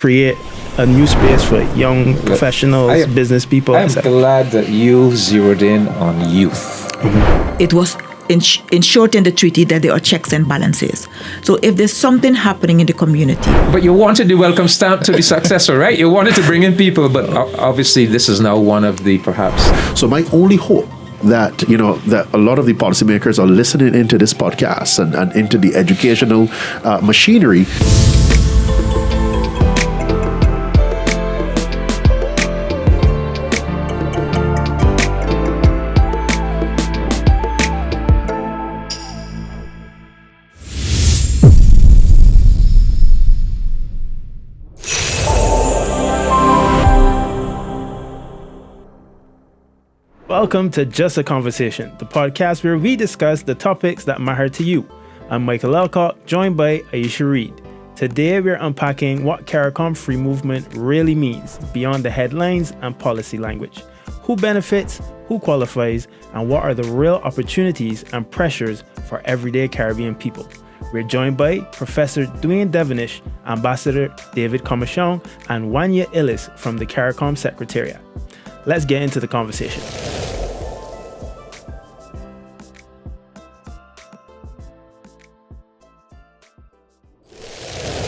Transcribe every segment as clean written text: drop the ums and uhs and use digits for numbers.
create a new space for young professionals, business people. I'm glad that you zeroed in on youth. It was ensured in the treaty that there are checks and balances. So if there's something happening in the community. But you wanted the welcome stamp to be successful, right? You wanted to bring in people, but obviously this is now one of the perhaps. So my only hope that, that a lot of the policymakers are listening into this podcast and into the educational machinery. Welcome to Jus Ah Conversation, the podcast where we discuss the topics that matter to you. I'm Michael Alcott, joined by Aisha Reed. Today we're unpacking what CARICOM Free Movement really means beyond the headlines and policy language. Who benefits, who qualifies, and what are the real opportunities and pressures for everyday Caribbean people. We're joined by Professor Dwayne Devonish, Ambassador David Commichon, and Wanya Illis from the CARICOM Secretariat. Let's get into the conversation.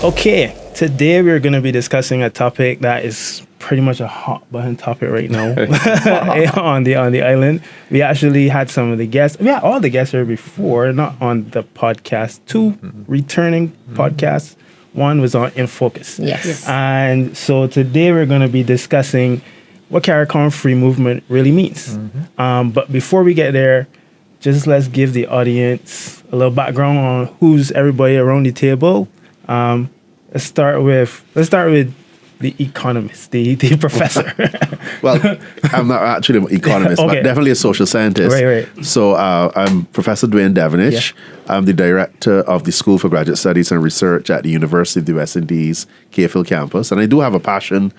Okay, today we're going to be discussing a topic that is pretty much a hot button topic right now on the island. We actually had some of the guests. We had all the guests here before, not on the podcast. Two returning podcasts. One was on In Focus. Yes. And so today we're going to be discussing what CARICOM Free Movement really means. But before we get there, just let's give the audience a little background on who's everybody around the table. Let's start with the economist, the professor. Well, I'm not actually an economist, Okay. but definitely a social scientist. Right. So I'm Professor Dwayne Devonish. Yeah. I'm the director of the School for Graduate Studies and Research at the University of the West Indies, Cayfield campus. And I do have a passion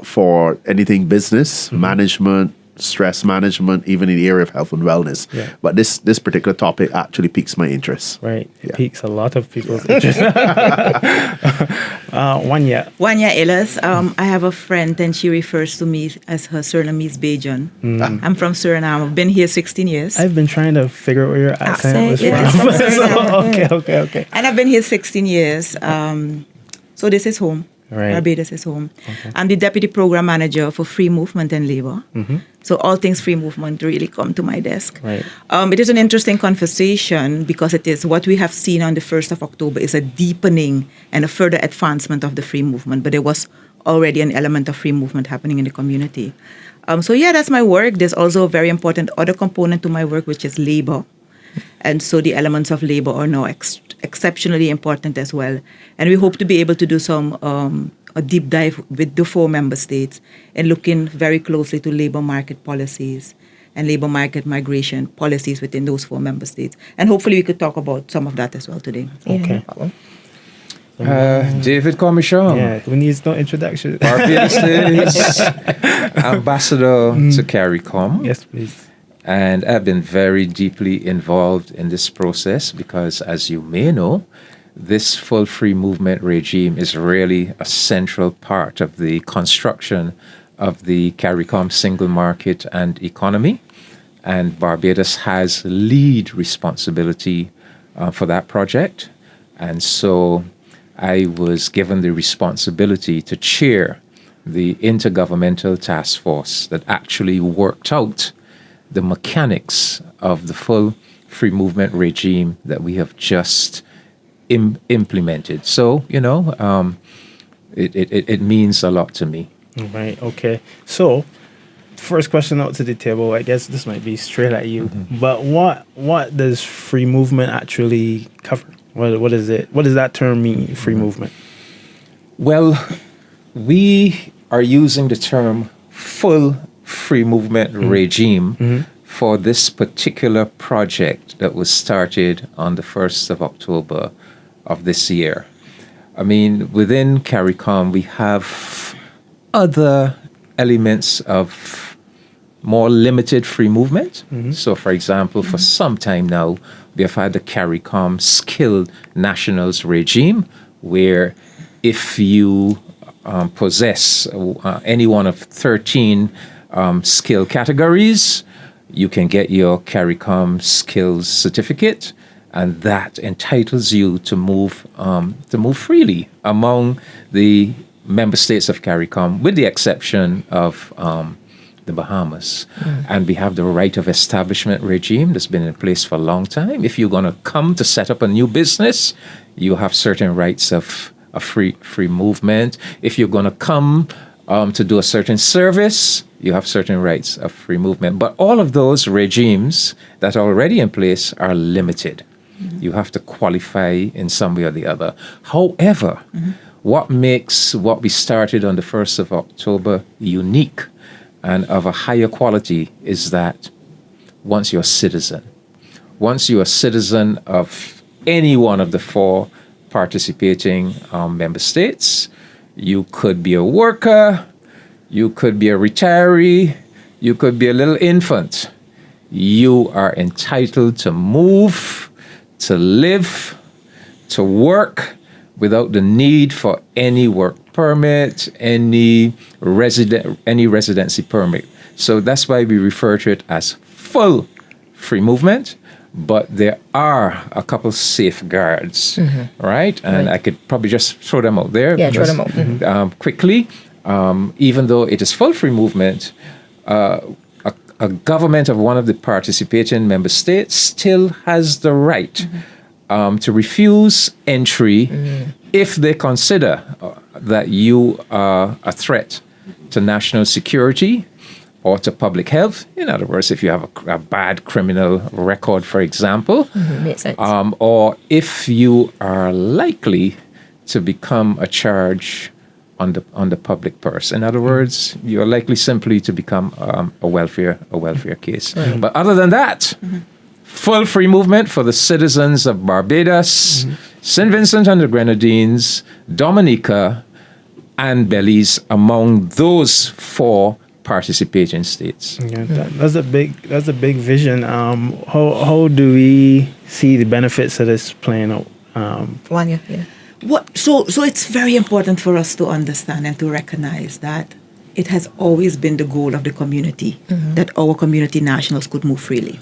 for anything business, management, stress management, even in the area of health and wellness. Yeah. But this particular topic actually piques my interest. Right. It piques a lot of people's interest. Wanya Illis. I have a friend and she refers to me as her Surinamese Bajan. I'm from Suriname. I've been here 16 years. I've been trying to figure out where your accent was from. Okay. And I've been here 16 years. So this is home. Right. Barbados is home. Okay. I'm the Deputy Program Manager for Free Movement and Labor. So all things free movement really come to my desk. Right. It is an interesting conversation because it is what we have seen on the 1st of October is a deepening and a further advancement of the free movement. But there was already an element of free movement happening in the community. So that's my work. There's also a very important other component to my work, which is labor. And so the elements of labor are now exceptionally important as well. And we hope to be able to do some a deep dive with the 4 member states and looking very closely to labor market policies and labor market migration policies within those 4 member states. And hopefully we could talk about some of that as well today. Okay. David Commichon. Yeah, who needs no introduction? Barbados Ambassador to CARICOM. Yes, please. And I've been very deeply involved in this process because, as you may know, this full free movement regime is really a central part of the construction of the CARICOM single market and economy. And Barbados has lead responsibility for that project. And so I was given the responsibility to chair the intergovernmental task force that actually worked out the mechanics of the full free movement regime that we have just implemented. So, it means a lot to me. Right, okay. So, first question out to the table, I guess this might be straight at you, but what does free movement actually cover? What is it? What does that term mean, free movement? Well, we are using the term full free movement regime for this particular project that was started on the 1st of October of this year. I mean, within CARICOM, we have other elements of more limited free movement. So, for example, for some time now, we have had the CARICOM Skilled Nationals regime, where if you possess any one of 13 skill categories, you can get your CARICOM skills certificate, and that entitles you to move freely among the member states of CARICOM, with the exception of the Bahamas. And we have the right of establishment regime that's been in place for a long time. If you're going to come to set up a new business, you have certain rights of free movement. If you're going to come to do a certain service, you have certain rights of free movement. But all of those regimes that are already in place are limited. You have to qualify in some way or the other. However, what makes what we started on the 1st of October unique and of a higher quality is that once you're a citizen of any one of the 4 participating member states, you could be a worker, you could be a retiree, you could be a little infant. You are entitled to move, to live, to work without the need for any work permit, any residency permit. So that's why we refer to it as full free movement. But there are a couple safeguards, right? And I could probably just throw them out there. Yeah, throw them out. Quickly. Even though it is full free movement, a government of one of the participating member states still has the right to refuse entry if they consider that you are a threat to national security or to public health. In other words, if you have a bad criminal record, for example, Makes sense. or if you are likely to become a charge on the public purse. In other words, you're likely simply to become a welfare case. But other than that, full free movement for the citizens of Barbados, St. Vincent and the Grenadines, Dominica, and Belize, among those 4 participating states. Yeah, that's a big vision. How do we see the benefits of this playing out? One, yeah. So it's very important for us to understand and to recognize that it has always been the goal of the community that our community nationals could move freely.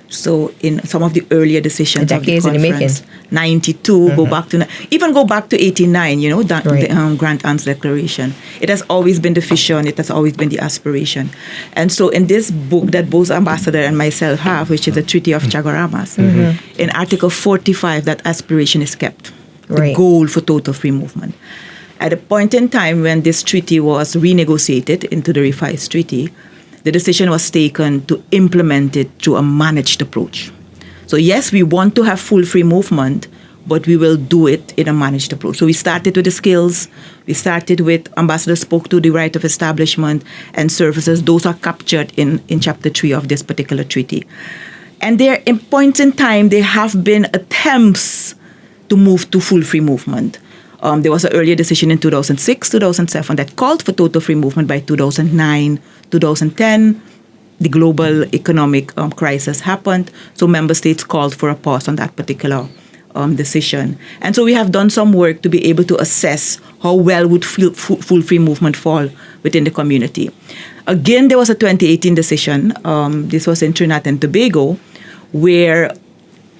So in some of the earlier decisions of the decades in the conference, 92, go back to 89, the Grant Ant's Declaration. It has always been the vision, it has always been the aspiration. And so in this book that both Ambassador and myself have, which is the Treaty of Chaguaramas, in Article 45, that aspiration is kept. The goal for total free movement. At a point in time when this treaty was renegotiated into the revised treaty, the decision was taken to implement it through a managed approach. So yes, we want to have full free movement, but we will do it in a managed approach. So we started with the skills. We started with, Ambassador spoke to the right of establishment and services. Those are captured in Chapter 3 of this particular treaty. And there, in points in time, there have been attempts to move to full free movement. There was an earlier decision in 2006, 2007 that called for total free movement. By 2009, 2010, the global economic crisis happened. So member states called for a pause on that particular decision. And so we have done some work to be able to assess how well would full free movement fall within the community. Again, there was a 2018 decision. This was in Trinidad and Tobago, where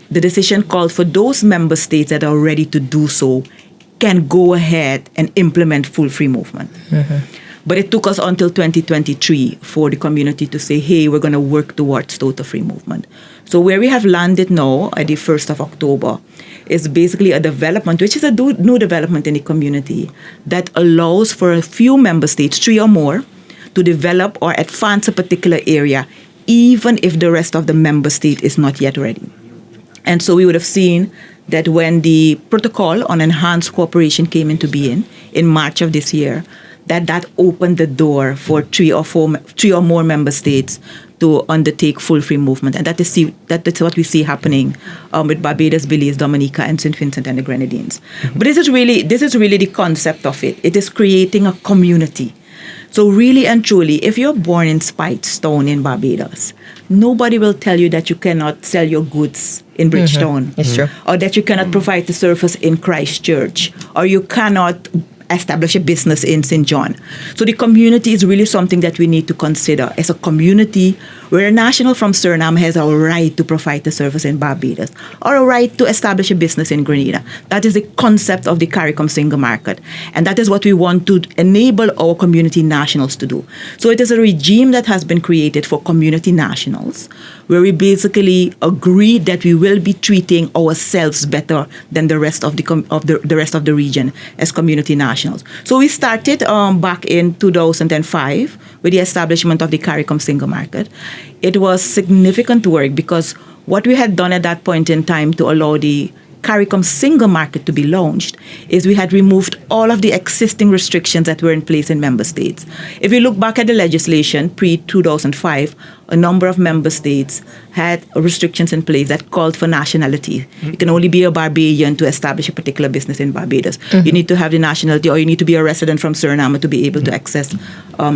the decision called for those member states that are ready to do so can go ahead and implement full free movement. But it took us until 2023 for the community to say, hey, we're going to work towards total free movement. So where we have landed now at the 1st of October is basically a development, which is a new development in the community that allows for a few member states, 3 or more, to develop or advance a particular area, even if the rest of the member state is not yet ready. And so we would have seen that when the protocol on enhanced cooperation came into being in March of this year, that opened the door for 3 or more member states to undertake full free movement. And that's what we see happening with Barbados, Belize, Dominica, and St. Vincent and the Grenadines. But this is really the concept of it. It is creating a community. So really and truly, if you're born in Spitestone in Barbados, nobody will tell you that you cannot sell your goods in Bridgetown. It's true. Or that you cannot provide the service in Christchurch. Or you cannot establish a business in St. John. So the community is really something that we need to consider as a community where a national from Suriname has a right to provide the service in Barbados or a right to establish a business in Grenada. That is the concept of the CARICOM single market. And that is what we want to enable our community nationals to do. So it is a regime that has been created for community nationals where we basically agree that we will be treating ourselves better than the rest of the rest of the region as community nationals. So we started back in 2005 with the establishment of the CARICOM single market. It was significant work because what we had done at that point in time to allow the CARICOM single market to be launched is we had removed all of the existing restrictions that were in place in member states. If you look back at the legislation pre-2005, a number of member states had restrictions in place that called for nationality. Mm-hmm. You can only be a Barbadian to establish a particular business in Barbados. Mm-hmm. You need to have the nationality or you need to be a resident from Suriname to be able to access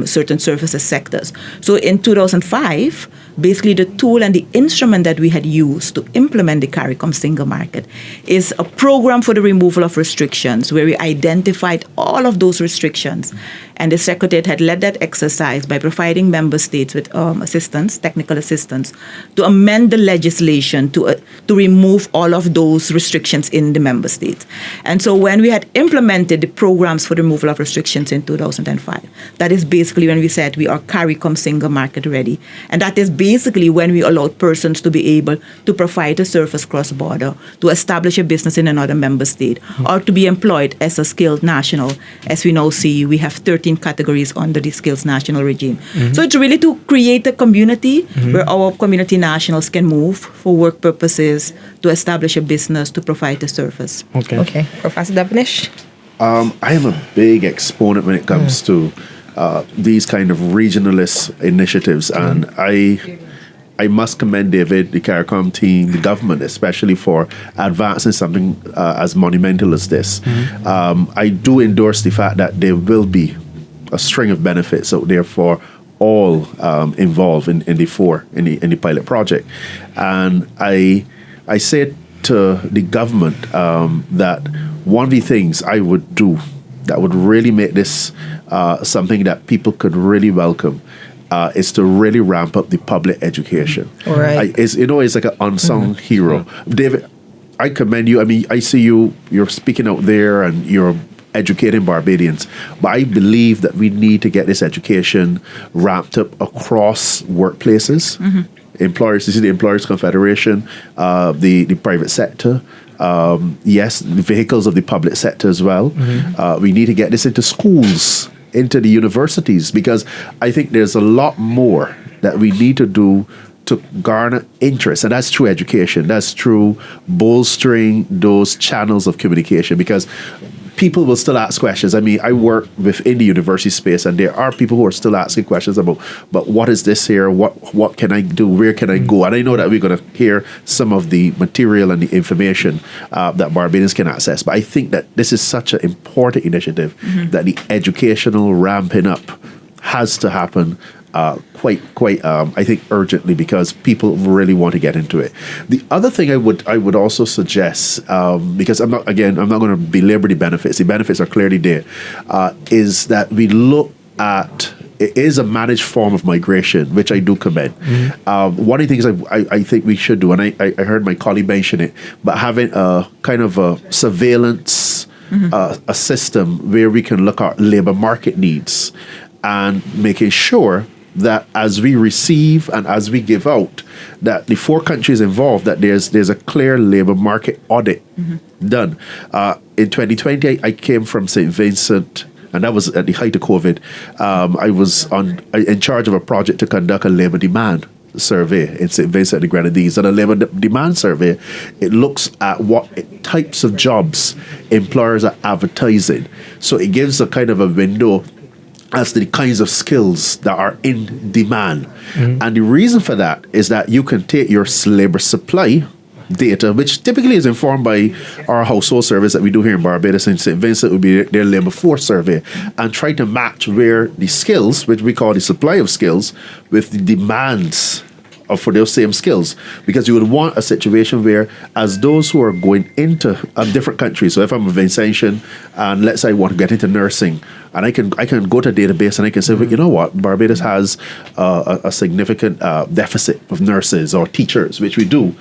certain services sectors. So in 2005, basically the tool and the instrument that we had used to implement the CARICOM single market is a program for the removal of restrictions where we identified all of those restrictions. And the Secretariat had led that exercise by providing member states with assistance, technical assistance, to amend the legislation to remove all of those restrictions in the member states. And so when we had implemented the programs for the removal of restrictions in 2005, that is basically when we said we are CARICOM single market ready. And that is basically when we allowed persons to be able to provide a service cross-border, to establish a business in another member state, or to be employed as a skilled national. As we now see, we have 13 categories under the skills national regime. Mm-hmm. So it's really to create a community where our community nationals can move for work purposes, to establish a business, to provide a service. Okay. Professor Devenish? I am a big exponent when it comes to these kind of regionalist initiatives, and I must commend David, the CARICOM team, the government, especially for advancing something as monumental as this. I do endorse the fact that there will be a string of benefits out there for all involved in the pilot project, and I say to the government that one of the things I would do that would really make this something that people could really welcome is to really ramp up the public education. Right. It's like an unsung hero. David, I commend you. I mean, I see you're speaking out there and you're educating Barbadians, but I believe that we need to get this education ramped up across workplaces. Employers, you see the Employers Confederation, the private sector, yes, the vehicles of the public sector as well. We need to get this into schools, into the universities, because I think there's a lot more that we need to do to garner interest, and that's through education. That's through bolstering those channels of communication, because people will still ask questions. I mean, I work within the university space, and there are people who are still asking questions about, but what is this here? What can I do? Where can I go? And I know that we're going to hear some of the material and the information that Barbadians can access. But I think that this is such an important initiative that the educational ramping up has to happen quite I think urgently, because people really want to get into it. The other thing I would also suggest, because I'm not going to belabor the benefits. The benefits are clearly there. Is that we look at, it is a managed form of migration, which I do commend. One of the things I think we should do, and I heard my colleague mention it, but having a kind of a surveillance a system where we can look at labor market needs and making sure that as we receive and as we give out, that the 4 countries involved, that there's a clear labor market audit done. In 2020, I came from St. Vincent, and that was at the height of COVID. I was in charge of a project to conduct a labor demand survey in St. Vincent and the Grenadines. And a labor demand survey, it looks at what types of jobs employers are advertising. So it gives a kind of a window as to the kinds of skills that are in demand. And the reason for that is that you can take your labor supply data, which typically is informed by our household service that we do here in Barbados, and St. Vincent would be their labor force survey, and try to match where the skills, which we call the supply of skills, with the demands for those same skills, because you would want a situation where, as those who are going into different countries, so if I'm a Vincentian and let's say I want to get into nursing, and I can go to a database and I can say, well, you know what, Barbados has a significant deficit of nurses or teachers, which we do.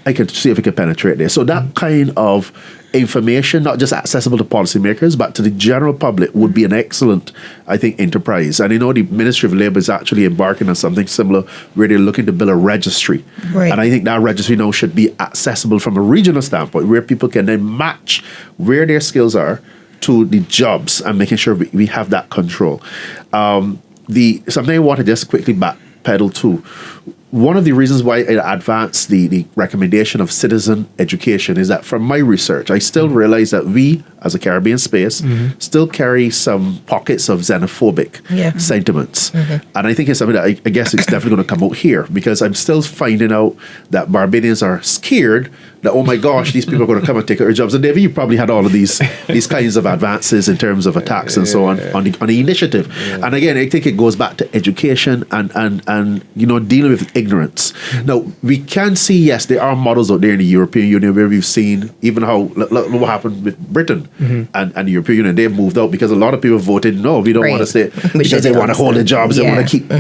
I can see if we can penetrate there. So that kind of information, not just accessible to policymakers, but to the general public, would be an excellent, I think, enterprise. And I know the Ministry of Labour is actually embarking on something similar where they're looking to build a registry. Right. And I think that registry now should be accessible from a regional standpoint, where people can then match where their skills are to the jobs and making sure we have that control. Something I want to just quickly backpedal to. One of the reasons why I advanced the recommendation of citizen education is that from my research, I still realize that we, as a Caribbean space, still carry some pockets of xenophobic sentiments. And I think it's something that I guess it's definitely going to come out here, because I'm still finding out that Barbadians are scared that, oh my gosh, these people are going to come and take our jobs. And David, you probably had all of these kinds of advances in terms of attacks and so on the initiative. And again, I think it goes back to education and dealing with ignorance. Now, we can see, yes, there are models out there in the European Union where we've seen even how what happened with Britain and the European Union. They've moved out because a lot of people voted no, we don't want to stay, because they want to hold their jobs, they want to keep,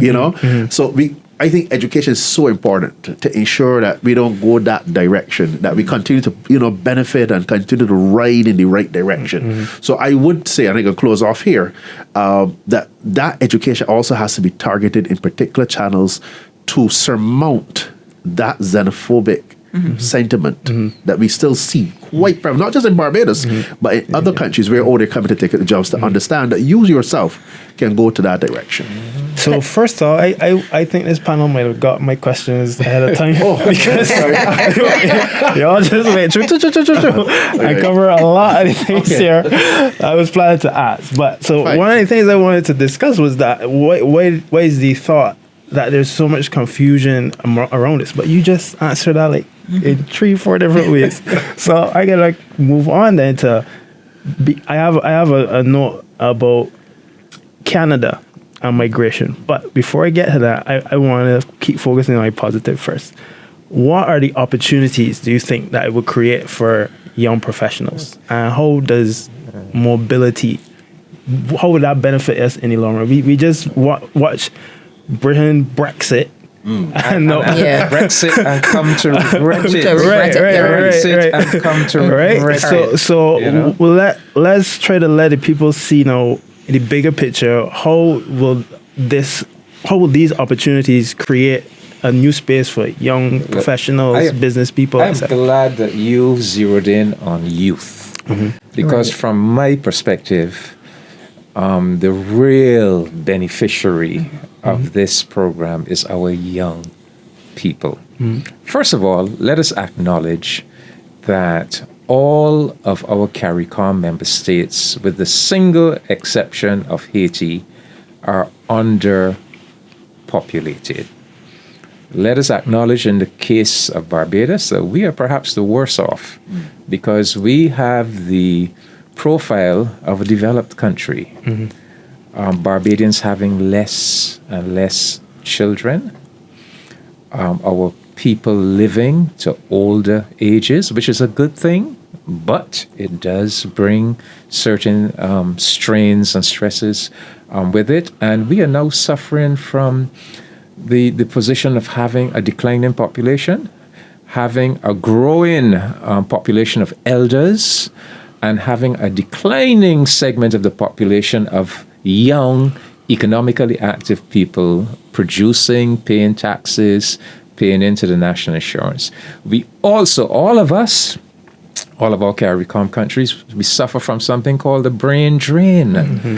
So I think education is so important to ensure that we don't go that direction, that we continue to benefit and continue to ride in the right direction. So I would say, and I can close off here, that education also has to be targeted in particular channels to surmount that xenophobic sentiment that we still see quite prevalent, not just in Barbados, but in other countries where they're coming to take the jobs, to understand that you yourself can go to that direction. So first of all, I think this panel might have got my questions ahead of time. Because y'all just wait. I cover a lot of things here I was planning to ask. But so one of the things I wanted to discuss was that what is the thought that there's so much confusion around this? But you just answered that like in 3-4 different ways. So I gotta move on then to I have a note about Canada and migration. But before I get to that, I want to keep focusing on my positive first. What are the opportunities do you think that it would create for young professionals? And how does mobility, how would that benefit us in the long run? We just watch Britain Brexit. Brexit and come to Brexit. Right. And come to Brexit. So let's try to let the people see now in the bigger picture, how will these opportunities create a new space for young professionals, business people? I'm glad that you zeroed in on youth, because from my perspective, the real beneficiary of this program is our young people. First of all, let us acknowledge that all of our CARICOM member states, with the single exception of Haiti, are underpopulated. Let us acknowledge in the case of Barbados that we are perhaps the worst off, because we have the profile of a developed country. Barbadians having less and less children, our people living to older ages, which is a good thing, but it does bring certain strains and stresses with it. And we are now suffering from the position of having a declining population, having a growing population of elders, and having a declining segment of the population of young, economically active people producing, paying taxes, paying into the national insurance. We also, all of us, all of our CARICOM countries, we suffer from something called the brain drain.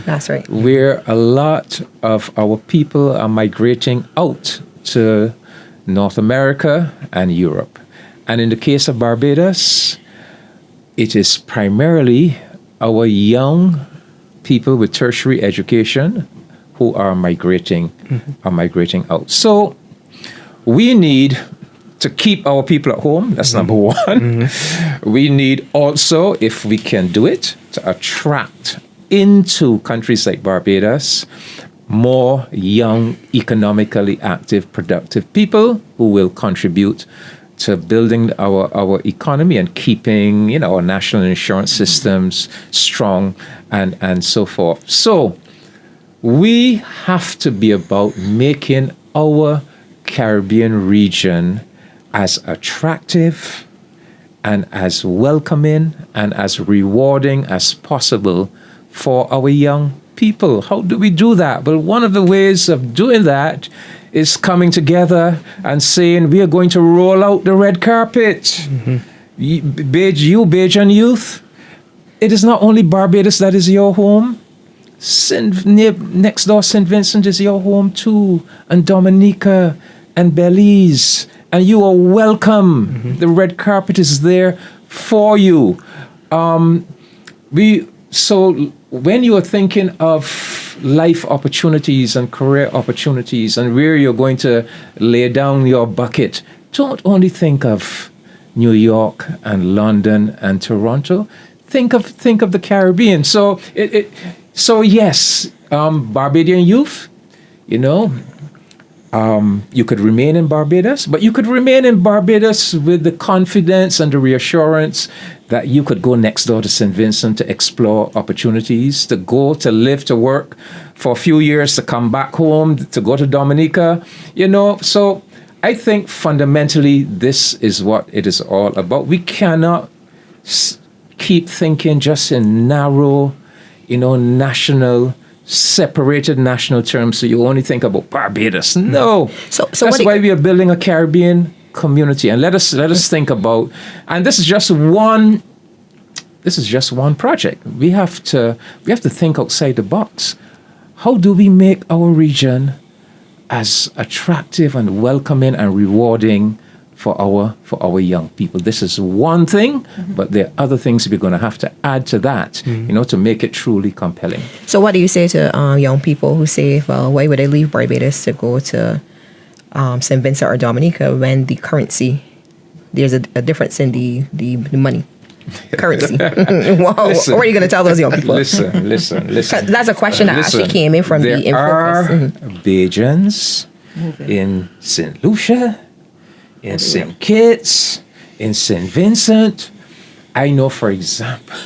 That's right. Where a lot of our people are migrating out to North America and Europe. And in the case of Barbados, it is primarily our young people with tertiary education who are migrating out. So we need to keep our people at home. That's number one. We need also, if we can do it, to attract into countries like Barbados more young, economically active, productive people who will contribute to building our economy and keeping, our national insurance systems strong and so forth. So we have to be about making our Caribbean region as attractive and as welcoming and as rewarding as possible for our young people. How do we do that? Well, one of the ways of doing that is coming together and saying we are going to roll out the red carpet. Mm-hmm. Bajan youth, it is not only Barbados that is your home. Next door, St. Vincent is your home too, and Dominica and Belize, and you are welcome. Mm-hmm. The red carpet is there for you. So when you are thinking of life opportunities and career opportunities and where you're going to lay down your bucket, don't only think of New York and London and Toronto. Think of the Caribbean. So yes, Barbadian youth, you could remain in Barbados, but you could remain in Barbados with the confidence and the reassurance that you could go next door to St. Vincent to explore opportunities, to go, to live, to work for a few years, to come back home, to go to Dominica, So I think fundamentally this is what it is all about. We cannot keep thinking just in narrow, separated national terms, so you only think about Barbados. No. So that's why we are building a Caribbean community. And let us think about, and this is just one project. We have to think outside the box. How do we make our region as attractive and welcoming and rewarding for our young people? This is one thing, but there are other things we're going to have to add to that, to make it truly compelling. So what do you say to young people who say, well, why would I leave Barbados to go to St. Vincent or Dominica when the currency, there's a difference in the money? Currency. Wow. What are you going to tell those young people? Listen. That's a question that actually came in from the There are Bajans in St. Lucia, in St. Kitts, in St. Vincent. I know, for example,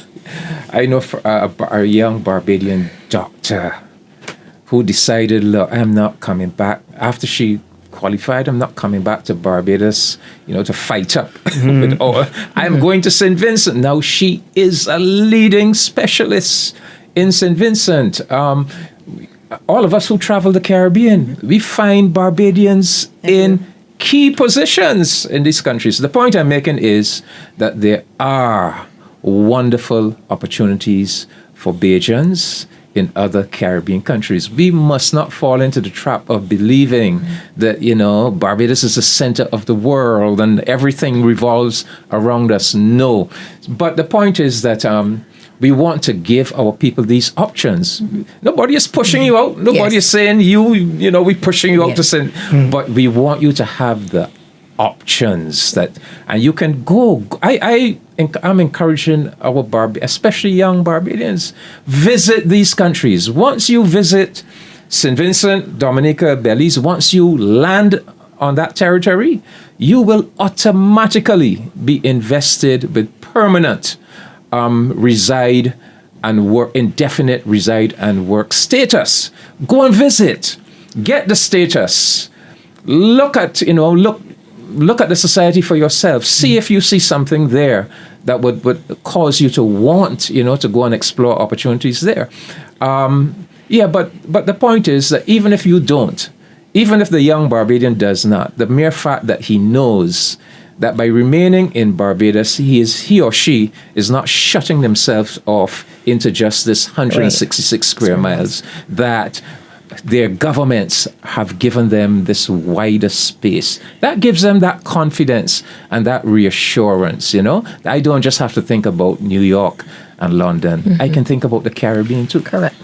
a young Barbadian doctor who decided, look, I'm not coming back. After she qualified, I'm not coming back to Barbados, to fight up. I'm going to St. Vincent. Now she is a leading specialist in St. Vincent. All of us who travel the Caribbean, we find Barbadians in key positions in these countries. The point I'm making is that there are wonderful opportunities for Bajans in other Caribbean countries. We must not fall into the trap of believing that, Barbados is the center of the world and everything revolves around us. No. But the point is that we want to give our people these options. Nobody is pushing you out. Nobody is saying we're pushing you out to send. But we want you to have the options and you can go. I'm encouraging our especially young Barbadians, visit these countries. Once you visit St. Vincent, Dominica, Belize, once you land on that territory, you will automatically be invested with permanent reside and work, indefinite reside and work status. Go and visit. Get the status. Look at the society for yourself. See if you see something there that would cause you to want, to go and explore opportunities there. But the point is that even if you don't, even if the young Barbadian does not, the mere fact that he knows that by remaining in Barbados, he or she is not shutting themselves off into just this 166 square miles, that their governments have given them this wider space. That gives them that confidence and that reassurance, I don't just have to think about New York and London. I can think about the Caribbean too. Correct.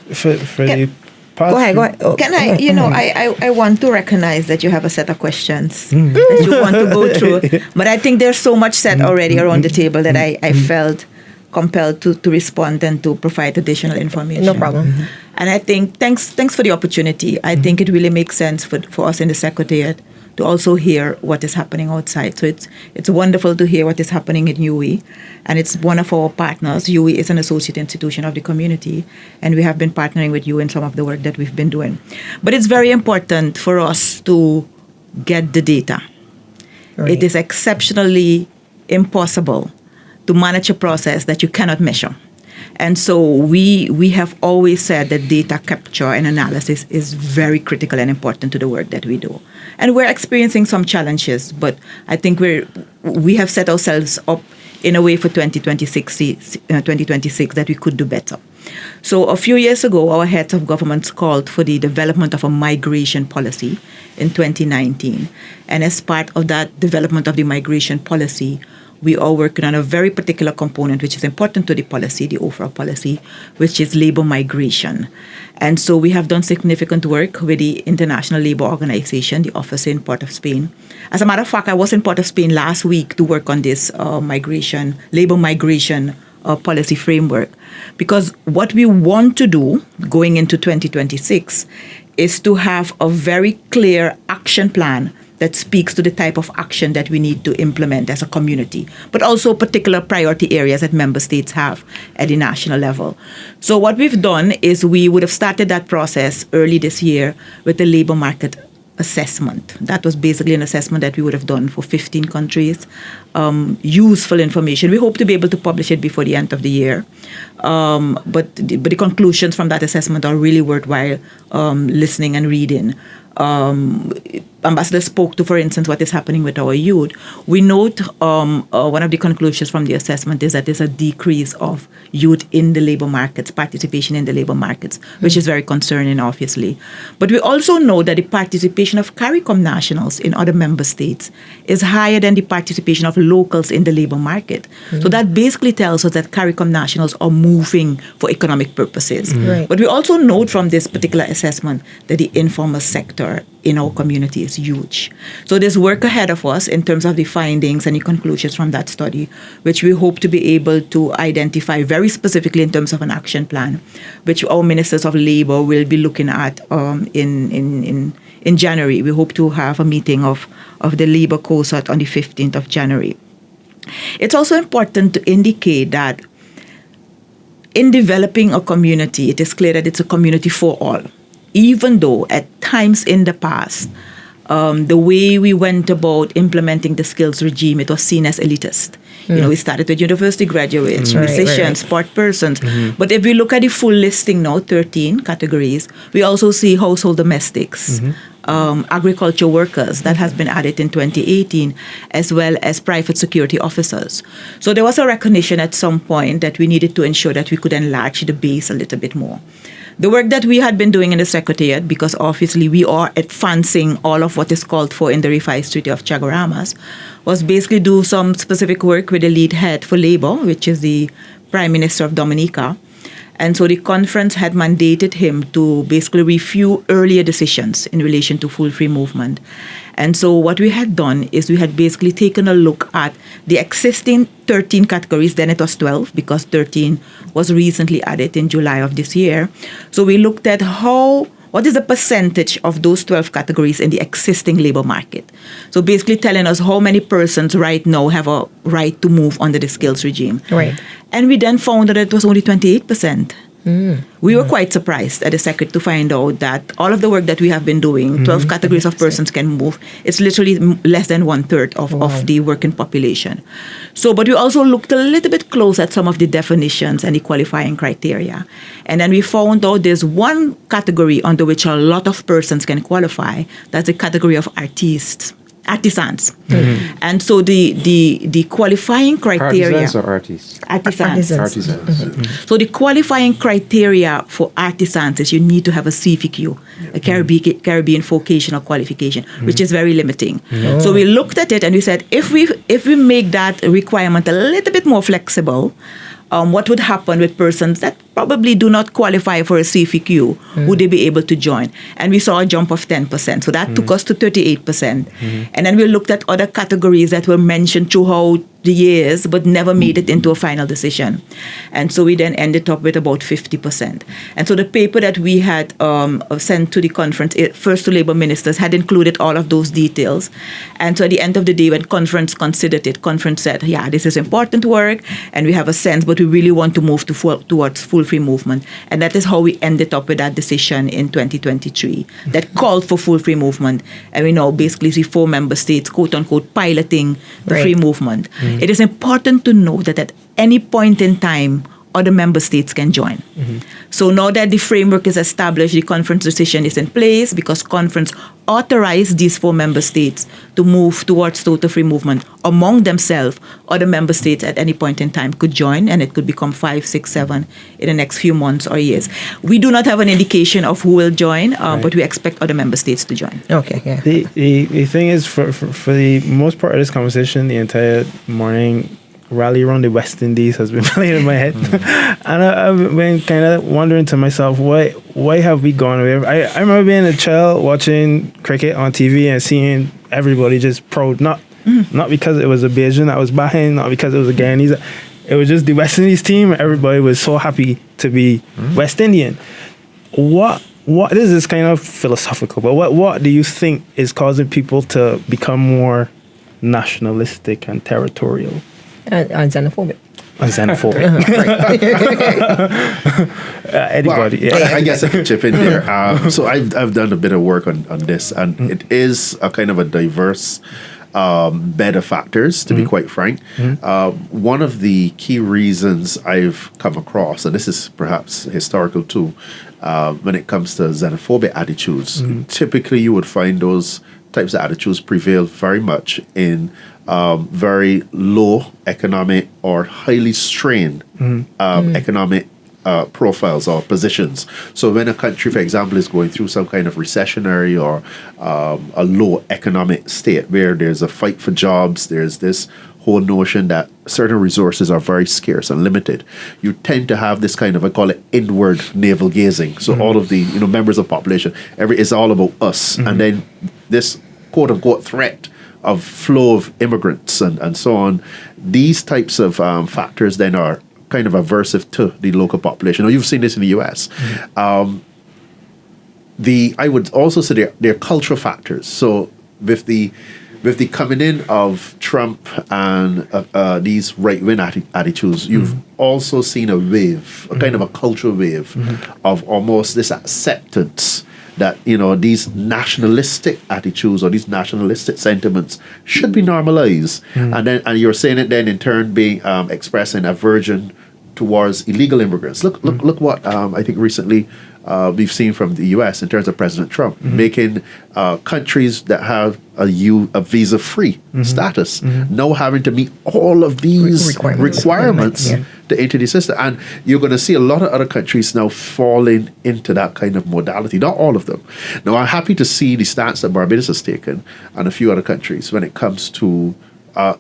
Go ahead. Oh, can I want to recognize that you have a set of questions that you want to go through. But I think there's so much said already around the table that I felt compelled to respond and to provide additional information. No problem. And I think, thanks for the opportunity. I think it really makes sense for us in the Secretariat to also hear what is happening outside. So it's wonderful to hear what is happening in UE, and it's one of our partners. UE is an associate institution of the community, and we have been partnering with you in some of the work that we've been doing. But it's very important for us to get the data. Right. It is exceptionally impossible to manage a process that you cannot measure. And so we have always said that data capture and analysis is very critical and important to the work that we do. And we're experiencing some challenges, but I think we have set ourselves up in a way for 2026 that we could do better. So a few years ago, our heads of governments called for the development of a migration policy in 2019. And as part of that development of the migration policy, we are working on a very particular component which is important to the policy, the overall policy, which is labor migration. And so we have done significant work with the International Labour Organization, the office in Port of Spain. As a matter of fact, I was in Port of Spain last week to work on this labor migration policy framework. Because what we want to do going into 2026 is to have a very clear action plan that speaks to the type of action that we need to implement as a community, but also particular priority areas that member states have at the national level. So what we've done is we would have started that process early this year with the labor market assessment. That was basically an assessment that we would have done for 15 countries. Useful information. We hope to be able to publish it before the end of the year. But the conclusions from that assessment are really worthwhile listening and reading. Ambassador spoke to, for instance, what is happening with our youth. We note one of the conclusions from the assessment is that there's a decrease of youth in the labor markets, participation in the labor markets, which is very concerning, obviously. But we also know that the participation of CARICOM nationals in other member states is higher than the participation of locals in the labor market. So that basically tells us that CARICOM nationals are moving for economic purposes. Right. But we also note from this particular assessment that the informal sector in our community is huge. So there's work ahead of us in terms of the findings and the conclusions from that study, which we hope to be able to identify very specifically in terms of an action plan, which our ministers of labor will be looking at in January. We hope to have a meeting of the labor COSAT on the 15th of January. It's also important to indicate that in developing a community, it is clear that it's a community for all. Even though at times in the past, the way we went about implementing the skills regime, it was seen as elitist. You know, we started with university graduates, musicians, sport persons. But if we look at the full listing now, 13 categories, we also see household domestics, agriculture workers, that has been added in 2018, as well as private security officers. So there was a recognition at some point that we needed to ensure that we could enlarge the base a little bit more. The work that we had been doing in the Secretariat, because obviously we are advancing all of what is called for in the revised Treaty of Chaguaramas, was basically do some specific work with the lead head for labor, which is the Prime Minister of Dominica. And so the conference had mandated him to basically review earlier decisions in relation to full free movement. And so what we had done is we had basically taken a look at the existing 13 categories. Then it was 12 because 13 was recently added in July of this year. So we looked at what is the percentage of those 12 categories in the existing labor market. So basically telling us how many persons right now have a right to move under the skills regime. Right. And we then found that it was only 28%. We were quite surprised at the Secretary to find out that all of the work that we have been doing, 12 categories of persons can move, it's literally less than 1/3 of the working population. So, but we also looked a little bit close at some of the definitions and the qualifying criteria. And then we found out there's one category under which a lot of persons can qualify. That's the category of artisans. And so the qualifying criteria... Artisans or artists? Artisans. So the qualifying criteria for artisans is you need to have a CVQ, a Caribbean vocational qualification, which is very limiting. So we looked at it and we said, if we make that requirement a little bit more flexible, what would happen with persons that probably do not qualify for a CFQ, would they be able to join? And we saw a jump of 10%. So that took us to 38%. And then we looked at other categories that were mentioned throughout the years, but never made it into a final decision. And so we then ended up with about 50%. And so the paper that we had sent to the conference, first to labor ministers, had included all of those details. And so at the end of the day, when conference considered it, conference said, yeah, this is important work, and we have a sense, but we really want to move towards full free movement. And that is how we ended up with that decision in 2023 that called for full free movement. And we now basically see 4 member states, quote unquote, piloting the free movement. It is important to know that at any point in time, other member states can join. So now that the framework is established, the conference decision is in place because conference authorized these 4 member states to move towards total free movement. Among themselves, other member states at any point in time could join, and it could become 5, 6, 7 in the next few months or years. We do not have an indication of who will join, but we expect other member states to join. Okay, yeah. The thing is, for the most part of this conversation, the entire morning rally around the West Indies has been playing in my head. And I've been kind of wondering to myself, why have we gone away? I remember being a child watching cricket on TV and seeing everybody just proud, not because it was a Bajan that was behind, not because it was a Guyanese. It was just the West Indies team. Everybody was so happy to be West Indian. What this is kind of philosophical, but what do you think is causing people to become more nationalistic and territorial? And xenophobic. Xenophobic. Anybody? Well, Yeah. I guess I can chip in there. So I've done a bit of work on this, and it is a kind of a diverse bed of factors, to be quite frank. One of the key reasons I've come across, and this is perhaps historical too, when it comes to xenophobic attitudes, typically you would find those types of attitudes prevail very much in very low economic or highly strained economic profiles or positions. So when a country, for example, is going through some kind of recessionary or a low economic state where there's a fight for jobs, there's this whole notion that certain resources are very scarce and limited, you tend to have this kind of, I call it, inward navel gazing. So all of the members of the population, it's all about us. And then this quote unquote threat of flow of immigrants and so on, these types of factors then are kind of aversive to the local population. Now, you've seen this in the US. I would also say there are cultural factors. So with the coming in of Trump and these right-wing attitudes, you've also seen a wave, a kind of a cultural wave of almost this acceptance that these nationalistic attitudes or these nationalistic sentiments should be normalized, and you're saying it then in turn being expressing aversion towards illegal immigrants. Look what I think recently we've seen from the U.S. in terms of President Trump making countries that have a visa-free status now having to meet all of these requirements to enter the system. And you're going to see a lot of other countries now falling into that kind of modality. Not all of them. Now, I'm happy to see the stance that Barbados has taken and a few other countries when it comes to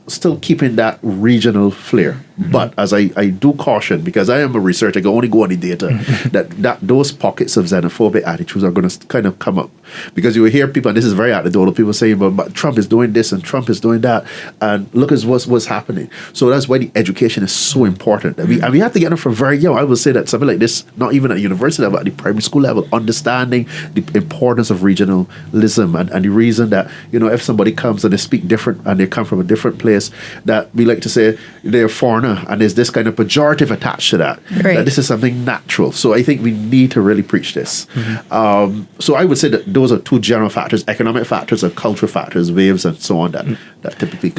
still keeping that regional flair. But as I do caution, because I am a researcher, I can only go on the data, that those pockets of xenophobic attitudes are going to kind of come up. Because you will hear people, and this is very anecdotal, people saying, but Trump is doing this and Trump is doing that, and look at what's happening. So that's why the education is so important. And we have to get them from very young. I would say that something like this, not even at university level, at the primary school level, understanding the importance of regionalism and the reason that, if somebody comes and they speak different and they come from a different place, that we like to say they're foreigner, and there's this kind of pejorative attached to that, that this is something natural. So I think we need to really preach this. So I would say that those are two general factors: economic factors and cultural factors, waves and so on, that typically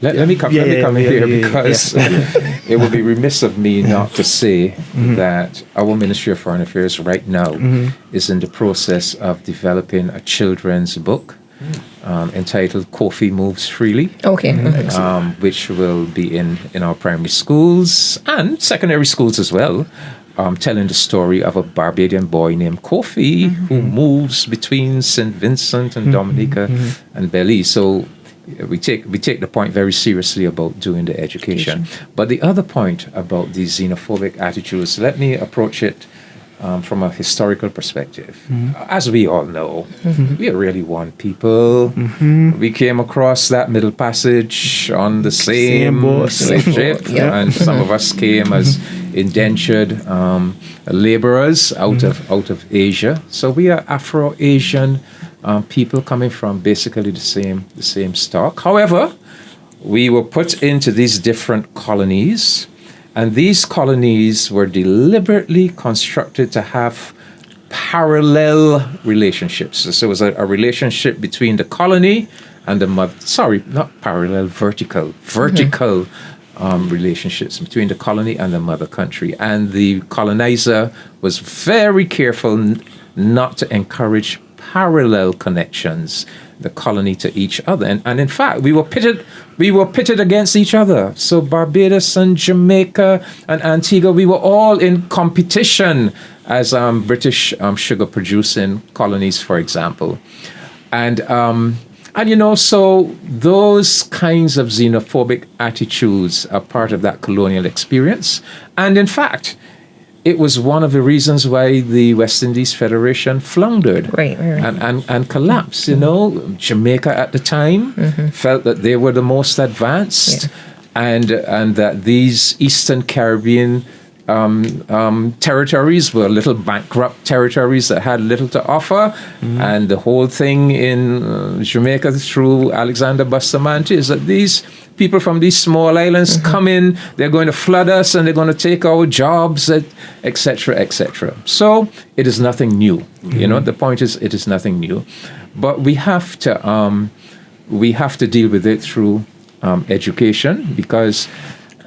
let me come in here because it would be remiss of me not to say that our Ministry of Foreign Affairs right now is in the process of developing a children's book entitled Kofi Moves Freely, which will be in our primary schools and secondary schools as well, telling the story of a Barbadian boy named Kofi who moves between St. Vincent and Dominica and Belize. So we take the point very seriously about doing the education. But the other point about these xenophobic attitudes, let me approach it from a historical perspective. As we all know, we are really one people. We came across that Middle Passage on the same slave ship, and some of us came as indentured laborers out of Asia. So we are Afro-Asian people coming from basically the same stock. However, we were put into these different colonies, and these colonies were deliberately constructed to have parallel relationships. So it was a relationship between the colony and the mother. Sorry, not parallel, vertical. Vertical relationships between the colony and the mother country. And the colonizer was very careful not to encourage parallel connections, the colony to each other. And in fact, we were pitted against each other. So Barbados and Jamaica and Antigua, we were all in competition as British sugar producing colonies, for example. And so those kinds of xenophobic attitudes are part of that colonial experience. And in fact, it was one of the reasons why the West Indies Federation floundered and collapsed. Jamaica at the time felt that they were the most advanced, and that these Eastern Caribbean territories were little bankrupt territories that had little to offer. And the whole thing in Jamaica through Alexander Bustamante is that these people from these small islands come in, they're going to flood us and they're going to take our jobs, etc., etc. So it is nothing new. The point is, it is nothing new. But we have to deal with it through education, because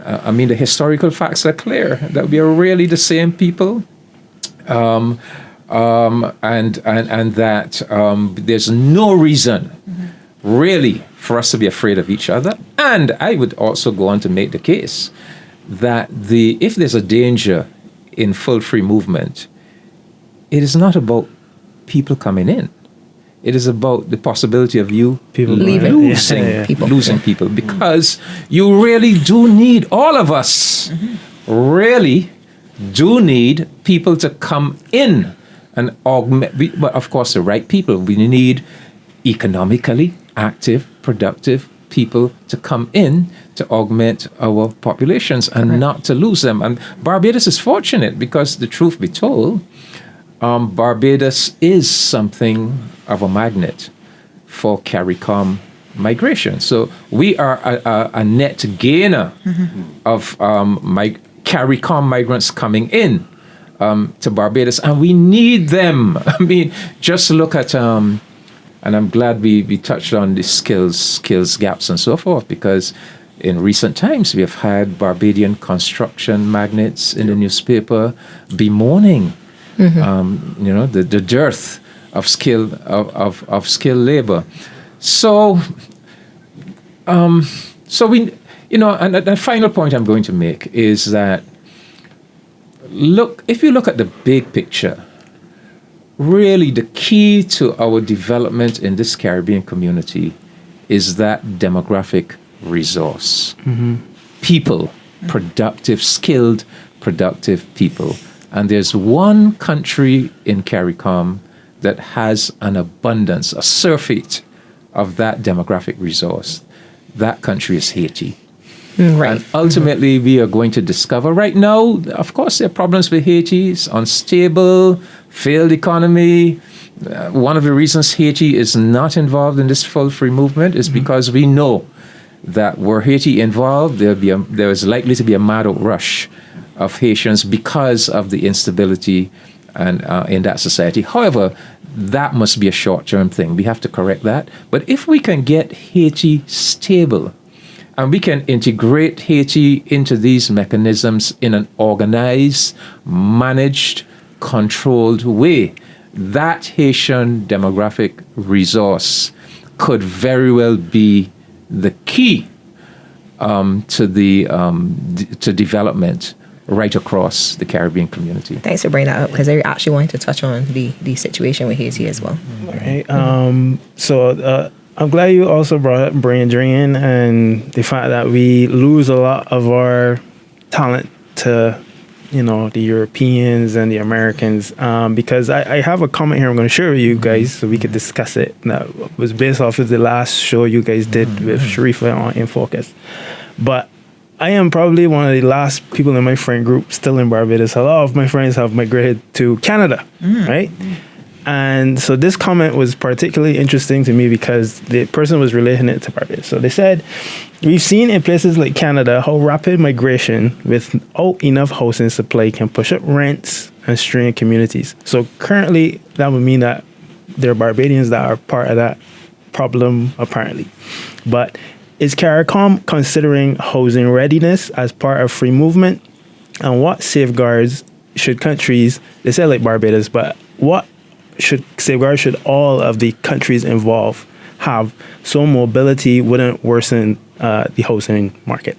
the historical facts are clear that we are really the same people, and that there's no reason really for us to be afraid of each other. And I would also go on to make the case that if there's a danger in full free movement, it is not about people coming in. It is about the possibility of you losing people, because you really do need, all of us really do need people to come in and augment. But of course, the right people. We need economically active, productive people to come in to augment our populations and not to lose them. And Barbados is fortunate, because the truth be told, Barbados is something of a magnet for CARICOM migration. So we are a net gainer of CARICOM migrants coming in to Barbados, and we need them. Just look at, and I'm glad we touched on the skills gaps and so forth, because in recent times we have had Barbadian construction magnates in the newspaper bemoaning the dearth of skilled labor. So we, and the final point I'm going to make is that if you look at the big picture, really the key to our development in this Caribbean community is that demographic resource. People, skilled, productive people. And there's one country in CARICOM that has an abundance, a surfeit of that demographic resource. That country is Haiti. And ultimately, we are going to discover right now, of course, there are problems with Haiti. It's unstable, failed economy. One of the reasons Haiti is not involved in this full free movement is because we know that were Haiti involved, there is likely to be a mad rush of Haitians because of the instability and in that society. However, that must be a short-term thing. We have to correct that. But if we can get Haiti stable, and we can integrate Haiti into these mechanisms in an organized, managed, controlled way, that Haitian demographic resource could very well be the key to development right across the Caribbean community. Thanks for bringing that up, because I actually wanted to touch on the situation with Haiti as well. Right. So I'm glad you also brought up brain drain and the fact that we lose a lot of our talent to, the Europeans and the Americans. Because I have a comment here I'm going to share with you guys so we could discuss it. That was based off of the last show you guys did with Sharifa on In Focus. But I am probably one of the last people in my friend group still in Barbados. A lot of my friends have migrated to Canada, right? And so this comment was particularly interesting to me because the person was relating it to Barbados. So they said, we've seen in places like Canada how rapid migration without enough housing supply can push up rents and strain communities. So currently, that would mean that there are Barbadians that are part of that problem, apparently. But is CARICOM considering housing readiness as part of free movement? And what safeguards should countries, they say like Barbados, but what safeguards should all of the countries involved have so mobility wouldn't worsen the housing market?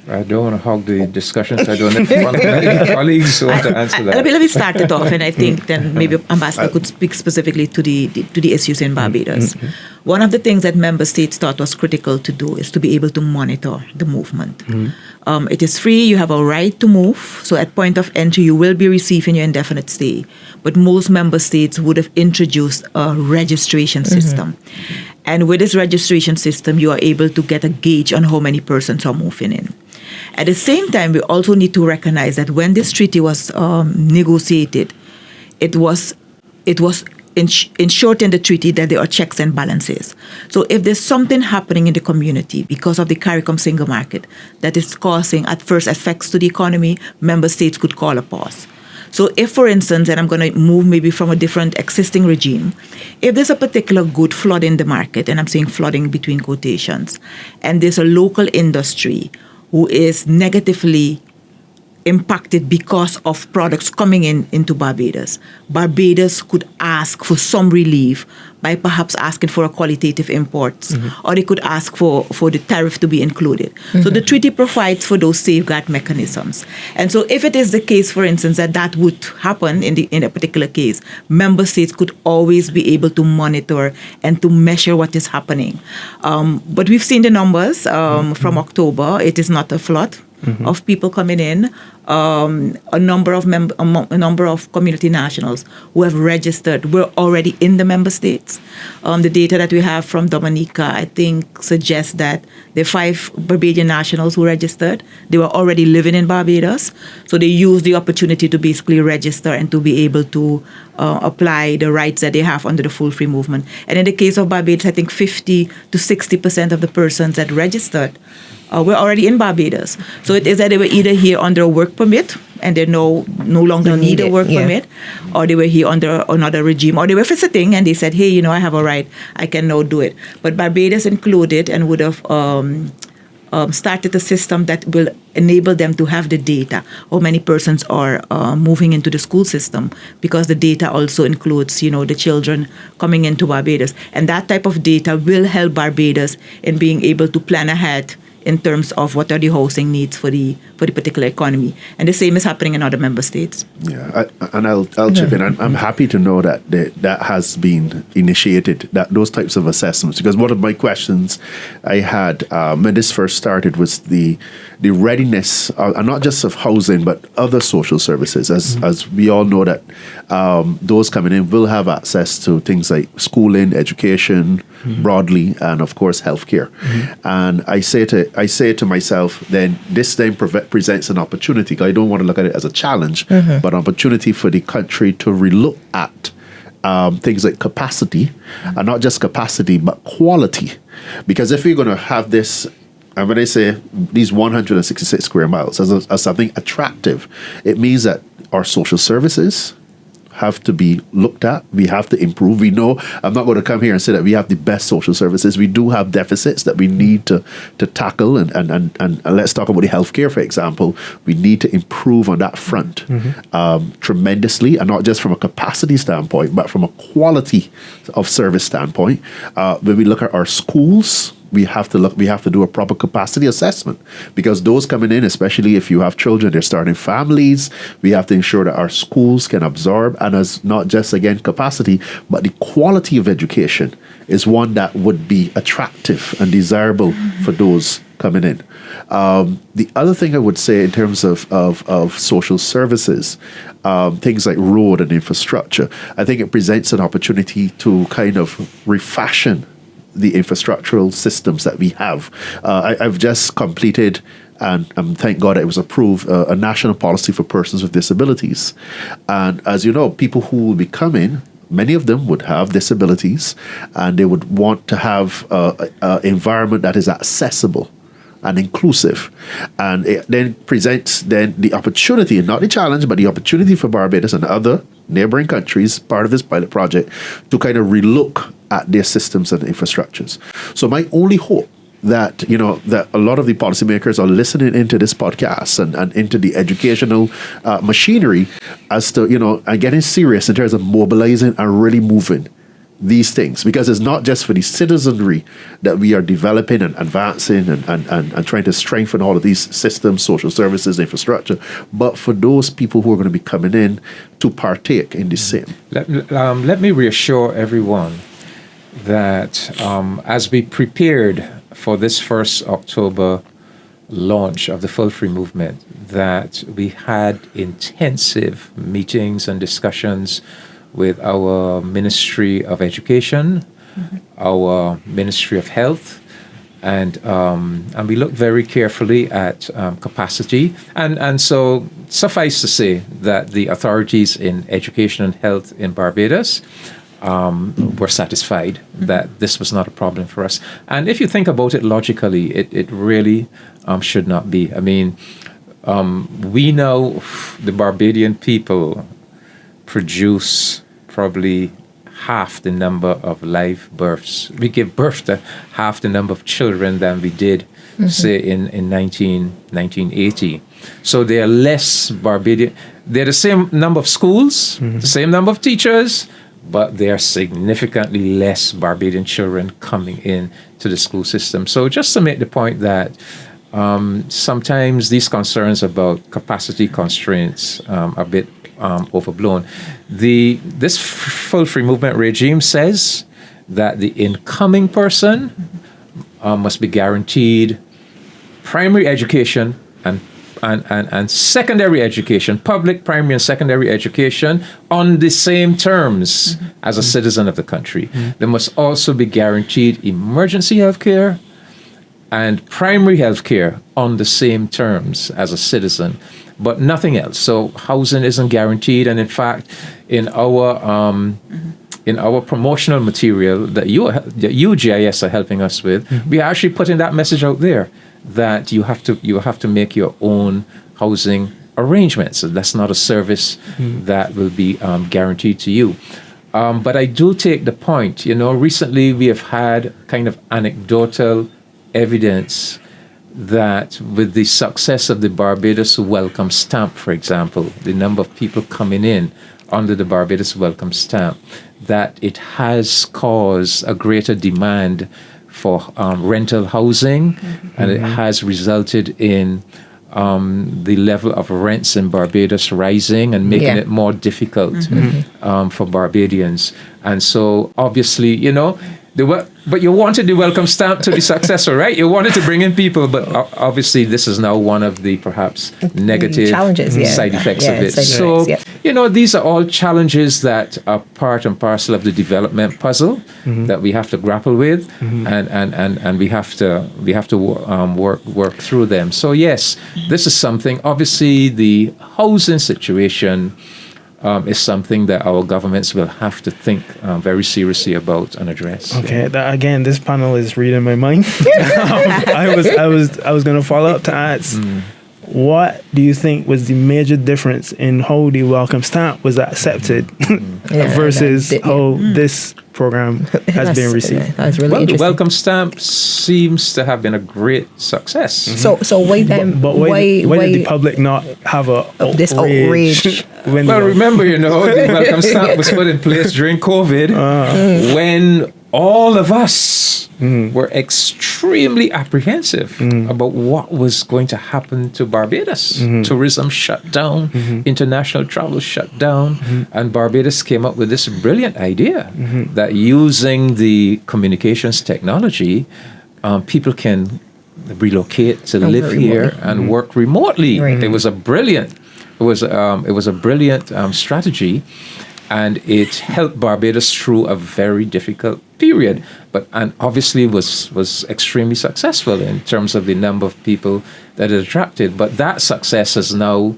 I don't want to hog the discussions. I don't know if one of my colleagues want to answer that. Let me start it off, and I think then maybe Ambassador could speak specifically to the issues in Barbados. One of the things that member states thought was critical to do is to be able to monitor the movement. It is free. You have a right to move. So at point of entry, you will be receiving your indefinite stay. But most member states would have introduced a registration system. And with this registration system, you are able to get a gauge on how many persons are moving in. At the same time, we also need to recognize that when this treaty was negotiated, it was ensured in the treaty that there are checks and balances. So if there's something happening in the community because of the CARICOM single market that is causing adverse effects to the economy, member states could call a pause. So if, for instance, and I'm going to move maybe from a different existing regime, if there's a particular good flood in the market, and I'm saying flooding between quotations, and there's a local industry who is negatively impacted because of products coming into Barbados, Barbados could ask for some relief by perhaps asking for a qualitative imports, or they could ask for the tariff to be included. So the treaty provides for those safeguard mechanisms. And so if it is the case, for instance, that would happen in a particular case, member states could always be able to monitor and to measure what is happening. But we've seen the numbers from October. It is not a flood of people coming in. A number of community nationals who have registered were already in the member states. The data that we have from Dominica, I think, suggests that the 5 Barbadian nationals who registered, they were already living in Barbados. So they used the opportunity to basically register and to be able to apply the rights that they have under the full free movement. And in the case of Barbados, I think 50 to 60% of the persons that registered were already in Barbados. So it is that they were either here under a work permit and they no longer need a work permit, or they were here under another regime, or they were visiting and they said, hey, I have a right, I can now do it. But Barbados included and would have started a system that will enable them to have the data, how many persons are moving into the school system, because the data also includes, the children coming into Barbados. And that type of data will help Barbados in being able to plan ahead in terms of what are the housing needs for the particular economy. And the same is happening in other member states. Yeah, I'll chip in. I'm happy to know that that has been initiated, that those types of assessments, because one of my questions I had when this first started was the readiness, and not just of housing, but other social services. As we all know that those coming in will have access to things like schooling, education, broadly, and of course healthcare. And I say to myself, then this then presents an opportunity. I don't want to look at it as a challenge, but an opportunity for the country to relook at things like capacity, and not just capacity, but quality. Because if we're going to have this, and when I say these 166 square miles as something attractive, it means that our social services have to be looked at. We have to improve. We know, I'm not going to come here and say that we have the best social services. We do have deficits that we need to tackle. And let's talk about the healthcare, for example. We need to improve on that front tremendously, and not just from a capacity standpoint, but from a quality of service standpoint. When we look at our schools, we have to do a proper capacity assessment, because those coming in, especially if you have children, they're starting families, we have to ensure that our schools can absorb, and as not just, again, capacity, but the quality of education is one that would be attractive and desirable for those coming in. The other thing I would say in terms of social services, things like road and infrastructure, I think it presents an opportunity to kind of refashion the infrastructural systems that we have. I've just completed, and thank God it was approved, a national policy for persons with disabilities. And as you know, people who will be coming, many of them would have disabilities, and they would want to have an environment that is accessible and inclusive. And it then presents then the opportunity, and not the challenge, but the opportunity for Barbados and other neighboring countries, part of this pilot project, to kind of relook at their systems and infrastructures. So my only hope that, that a lot of the policymakers are listening into this podcast and into the educational machinery as to, and getting serious in terms of mobilizing and really moving these things, because it's not just for the citizenry that we are developing and advancing and trying to strengthen all of these systems, social services, infrastructure, but for those people who are going to be coming in to partake in the same. Let me reassure everyone that as we prepared for this first October launch of the Full Free Movement, that we had intensive meetings and discussions with our Ministry of Education, our Ministry of Health, and we looked very carefully at capacity. And so suffice to say that the authorities in education and health in Barbados were satisfied that this was not a problem for us. And if you think about it logically, it really should not be. I mean, we know the Barbadian people produce probably half the number of live births. We give birth to half the number of children than we did, say, in 1980. So they are less Barbadian. They're the same number of schools, the same number of teachers, but there are significantly less Barbadian children coming in to the school system. So just to make the point that sometimes these concerns about capacity constraints are a bit overblown. This Full Free Movement regime says that the incoming person must be guaranteed primary education and secondary education, public primary and secondary education, on the same terms as a citizen of the country. They must also be guaranteed emergency health care and primary health care on the same terms as a citizen, but nothing else. So housing isn't guaranteed, and in fact, in our promotional material that you GIS are helping us with, we are actually putting that message out there that you have to make your own housing arrangements. So that's not a service that will be guaranteed to you. But I do take the point. Recently we have had kind of anecdotal evidence that with the success of the Barbados Welcome Stamp, for example, the number of people coming in under the Barbados Welcome Stamp, that it has caused a greater demand for rental housing, and it has resulted in the level of rents in Barbados rising and making it more difficult for Barbadians. And so obviously, but you wanted the welcome stamp to be successful, right? You wanted to bring in people, but obviously this is now one of the perhaps negative challenges, side effects of it. So, these are all challenges that are part and parcel of the development puzzle that we have to grapple with, and we have to work through them. So yes, this is something. Obviously, the housing situation is something that our governments will have to think very seriously about and address. Okay, again, this panel is reading my mind. I was going to follow up to ask, what do you think was the major difference in how the welcome stamp was accepted versus how this program has been received? That's really the interesting. welcome stamp seems to have been a great success. So why then? But why did the public not have this outrage When Well, you- remember, the welcome stamp was put in place during COVID when all of us were extremely apprehensive about what was going to happen to Barbados. Tourism shut down, international travel shut down, and Barbados came up with this brilliant idea that using the communications technology, people can relocate to live work here remotely. and work remotely. Right. It was a brilliant strategy, and it helped Barbados through a very difficult period. And obviously was extremely successful in terms of the number of people that it attracted. But that success has now,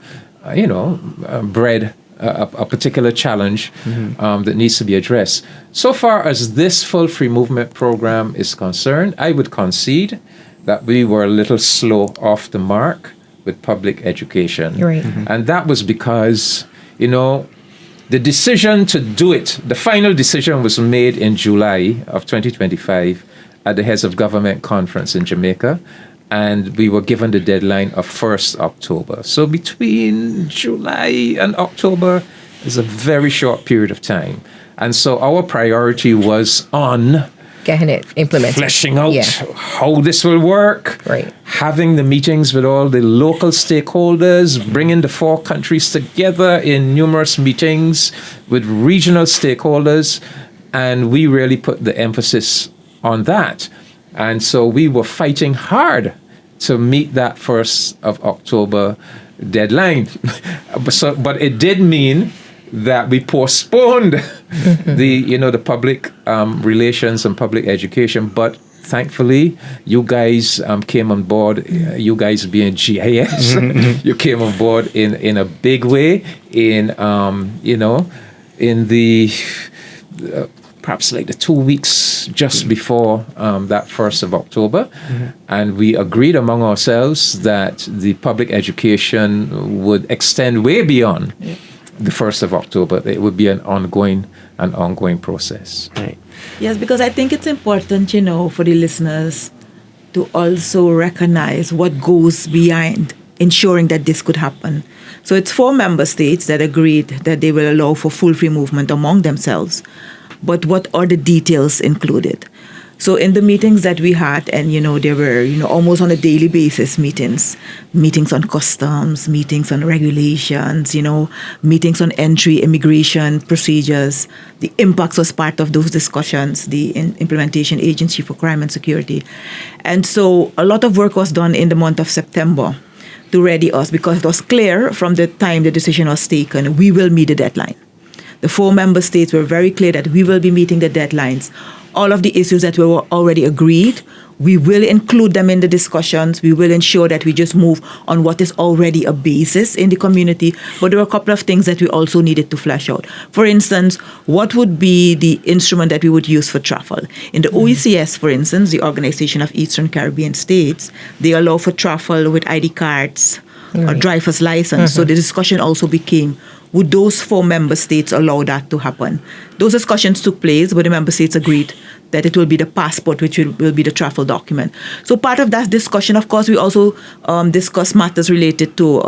bred a particular challenge that needs to be addressed. So far as this full free movement program is concerned, I would concede that we were a little slow off the mark with public education. Right. And that was because, the decision to do it, the final decision was made in July of 2025 at the Heads of Government Conference in Jamaica. And we were given the deadline of 1st October. So between July and October is a very short period of time. And so our priority was on Getting it implemented. fleshing out Yeah. how this will work, Right. having the meetings with all the local stakeholders, bringing the 4 countries together in numerous meetings with regional stakeholders, and we really put the emphasis on that. And so we were fighting hard to meet that 1st of October deadline. But it did mean that we postponed the public relations and public education. But thankfully, you guys came on board. You guys being GIS, you came on board in a big way. In the perhaps like the 2 weeks just before that 1st of October. And we agreed among ourselves that the public education would extend way beyond the 1st of October. It would be an ongoing process. Right. Yes, because I think it's important, for the listeners to also recognize what goes behind ensuring that this could happen. So it's 4 member states that agreed that they will allow for full free movement among themselves. But what are the details included? So in the meetings that we had, and there were almost on a daily basis meetings on customs, meetings on regulations, meetings on entry, immigration procedures. The impacts was part of those discussions, the implementation agency for crime and security. And so a lot of work was done in the month of September to ready us, because it was clear from the time the decision was taken, we will meet the deadline. The 4 member states were very clear that we will be meeting the deadlines. All of the issues that were already agreed, we will include them in the discussions. We will ensure that we just move on what is already a basis in the community. But there were a couple of things that we also needed to flesh out. For instance, what would be the instrument that we would use for travel? In the OECS, for instance, the Organization of Eastern Caribbean States, they allow for travel with ID cards, or driver's license. So the discussion also became, would those 4 member states allow that to happen? Those discussions took place, but the member states agreed that it will be the passport, which will be the travel document. So part of that discussion, of course, we also discussed matters related to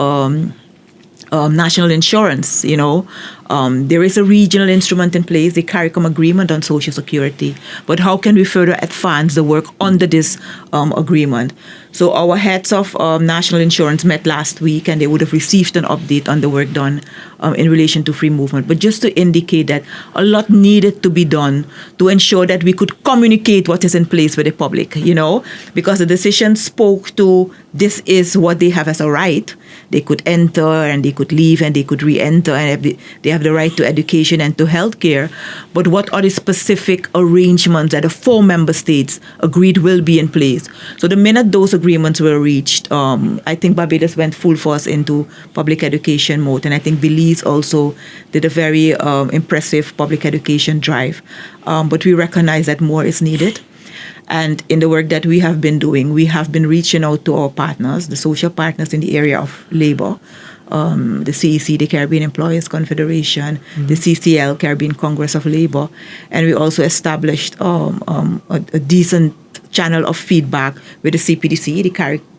national insurance. There is a regional instrument in place, the CARICOM agreement on Social Security. But how can we further advance the work under this agreement? So our heads of national insurance met last week, and they would have received an update on the work done in relation to free movement. But just to indicate that a lot needed to be done to ensure that we could communicate what is in place with the public, because the decision spoke to this is what they have as a right. They could enter and they could leave and they could re-enter, and they have the right to education and to healthcare. But what are the specific arrangements that the 4 member states agreed will be in place? So the minute those agreements were reached, I think Barbados went full force into public education mode, and I think Belize also did a very impressive public education drive. But we recognize that more is needed. And in the work that we have been doing, we have been reaching out to our partners, the social partners in the area of labor, the CEC, the Caribbean Employers Confederation, the CCL, Caribbean Congress of Labor. And we also established a decent channel of feedback with the CPDC, the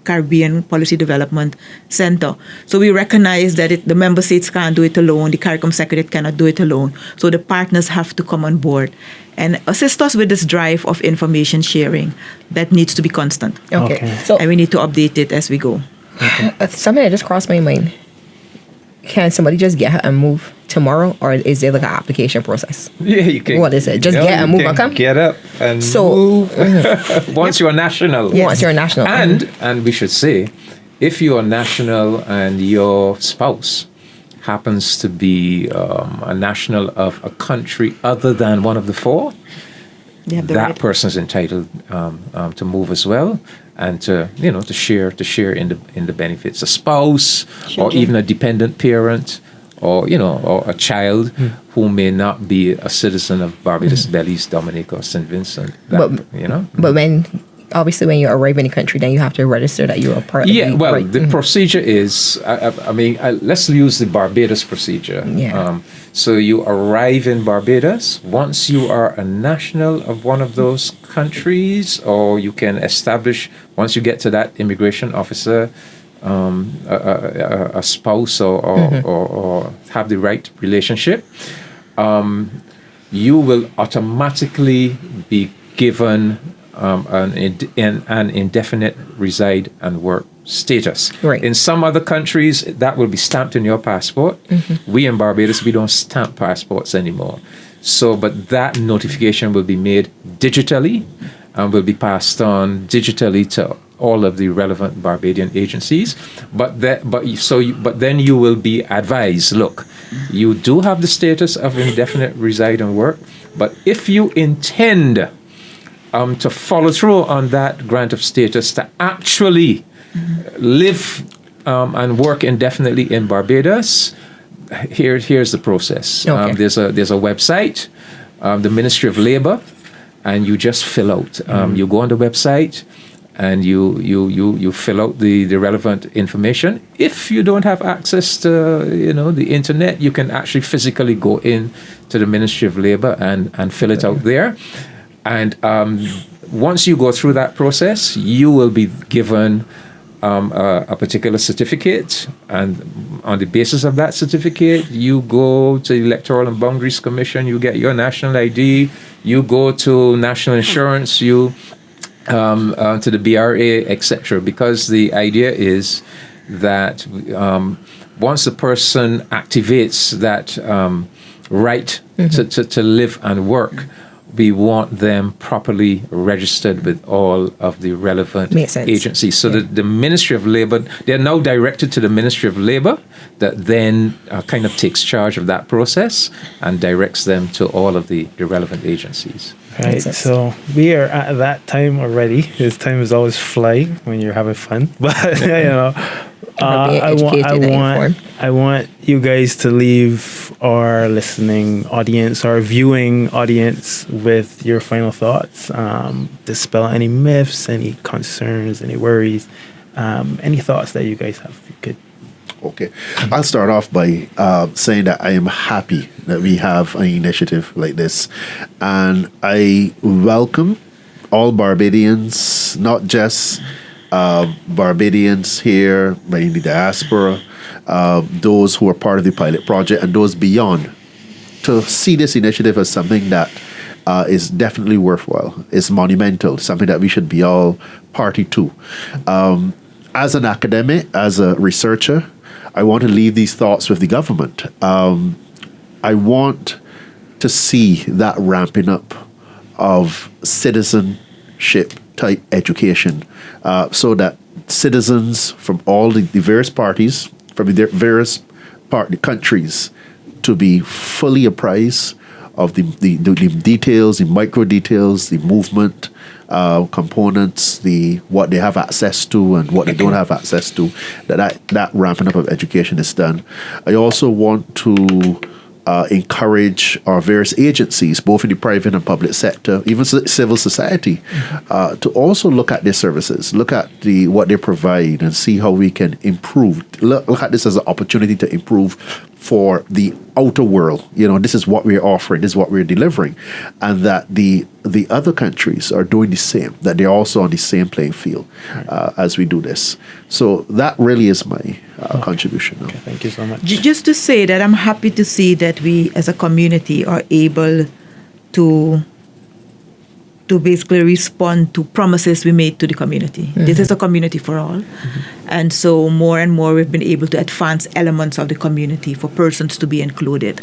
Caribbean Policy Development Center. So we recognize that the member states can't do it alone. The CARICOM Secretariat cannot do it alone. So the partners have to come on board and assist us with this drive of information sharing that needs to be constant. Okay. So And we need to update it as we go. something that just crossed my mind. Can somebody just get her and move tomorrow, or is there like an application process? Yeah, you can. What is it? Just get and move and come? Get up and So- move. Once you're a national. Once you're a national. And we should say, if you're a national and your spouse happens to be a national of a country other than one of the four, They have the that right. person's entitled to move as well, and to share in the benefits. A spouse or Children. even a dependent parent, or or a child who may not be a citizen of Barbados, Belize, Dominica, or St. Vincent. But when you arrive in the country, then you have to register that you're a part of Yeah, the well, right. the procedure is, let's use the Barbados procedure. Yeah. So you arrive in Barbados. Once you are a national of one of those countries, or you can establish, once you get to that immigration officer, a spouse or have the right relationship, you will automatically be given an indefinite reside and work status. Right. In some other countries, that will be stamped in your passport. We in Barbados, we don't stamp passports anymore. So, but that notification will be made digitally and will be passed on digitally to all of the relevant Barbadian agencies. But then you will be advised, look, you do have the status of indefinite reside and work, but if you intend to follow through on that grant of status to actually live and work indefinitely in Barbados, here's the process. Okay. There's a website, the Ministry of Labour, and you just fill out. You go on the website and you fill out the relevant information. If you don't have access to the internet, you can actually physically go in to the Ministry of Labour and fill it out there. And once you go through that process, you will be given a particular certificate, and on the basis of that certificate, you go to the Electoral and Boundaries Commission, you get your national ID, you go to National Insurance, you to the BRA, etc. Because the idea is that once a person activates that right to live and work, we want them properly registered with all of the relevant agencies. So the Ministry of Labour, they're now directed to the Ministry of Labour, that then kind of takes charge of that process and directs them to all of the relevant agencies. Right, so we are at that time already. This time is always flying when you're having fun, but I want you guys to leave our listening audience, our viewing audience, with your final thoughts. Dispel any myths, any concerns, any worries, any thoughts that you guys have. If you could. Okay. I'll start off by saying that I am happy that we have an initiative like this. And I welcome all Barbadians, not just Barbadians here, but in the diaspora, those who are part of the pilot project and those beyond, to see this initiative as something that is definitely worthwhile. It's monumental, something that we should be all party to. As an academic, as a researcher, I want to leave these thoughts with the government. I want to see that ramping up of citizenship type education, so that citizens from all the various parties, from the various countries, to be fully apprised of the details, the micro details, the movement components, what they have access to and what they don't have access to, that ramping up of education is done. I also want to encourage our various agencies, both in the private and public sector, even civil society, to also look at their services, look at what they provide, and see how we can improve. Look at this as an opportunity to improve for the outer world. This is what we're offering, this is what we're delivering, and that the other countries are doing the same, that they're also on the same playing field as we do this. So that really is my contribution. Okay, thank you so much. Just to say that I'm happy to see that we as a community are able to basically respond to promises we made to the community. This is a community for all. And so more and more we've been able to advance elements of the community for persons to be included.